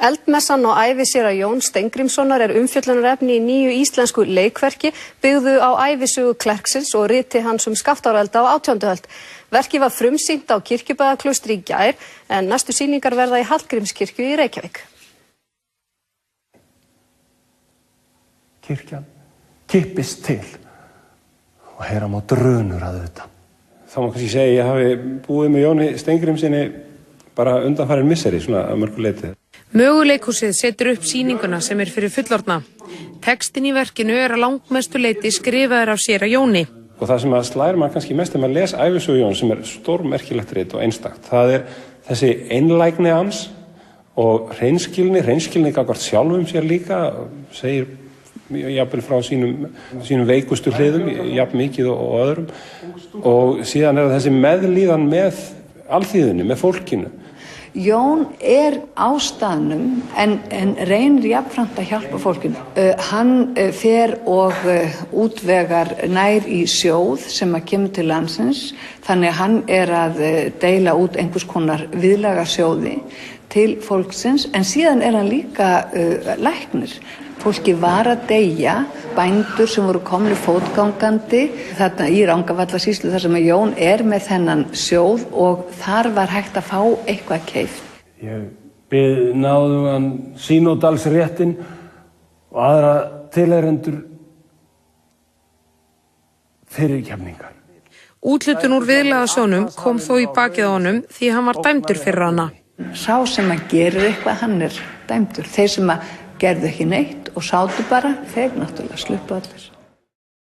Eldmessan á æviséra Jóns Steingrímssonar umfjöllunarefni í nýju íslensku leikverki byggðu á ævisögu Klerksins og riti hans Skaftárelda á 18. öld. Verkið var frumsýnt á Kirkjubæjarklaustri í gær en næstu sýningar verða í Hallgrímskirkju í Reykjavík. Kirkjan kippist til og heyra má drunur að utan. Það má kannski segja að ég hafi búið með Jóni Steingrímssyni bara undanfarin misseri, svona að mörgu leyti. Möguleikhúsið setur upp sýninguna sem fyrir fullorðna. Textin í verkinu að langmestu leyti skrifaður af séra Jóni. Og það sem að slær mann kannski mest þegar maður les ævisögu Jóns sem stórmerkilegt rit og einstakt. Það þessi einlægni hans og hreinskilni gagnvart sjálfum sér líka, segir jafnvel frá sínum veikustu hliðum, jafn mikið og öðrum. Og síðan þessi meðlíðan með alþýðunni, með fólkinu. Jón á staðnum en reynir jafnframt að hjálpa fólkinu. Hann fer og útvegar nær í sjóð sem kemur til landsins, þannig að hann að deila út einhvers konar viðlagasjóði til fólksins, en síðan hann líka læknir. Fólki var að deyja, bændur sem voru komnir fótgangandi þarna í Rangavallarsýslu þar sem Jón með þennan sjóð og þar var hægt að fá eitthvað keypt. Ég bið náðugan Sínódalsréttin og aðra tilheyrendur fyrirgefningar. Úthlutun úr viðlagasjónum kom þó í bakið á honum því hann var dæmdur fyrir hana. Sá sem gerir eitthvað, hann dæmdur. Þeir sem gerðu ekki neitt og sátu bara, þeir náttúrulega sluppu allir.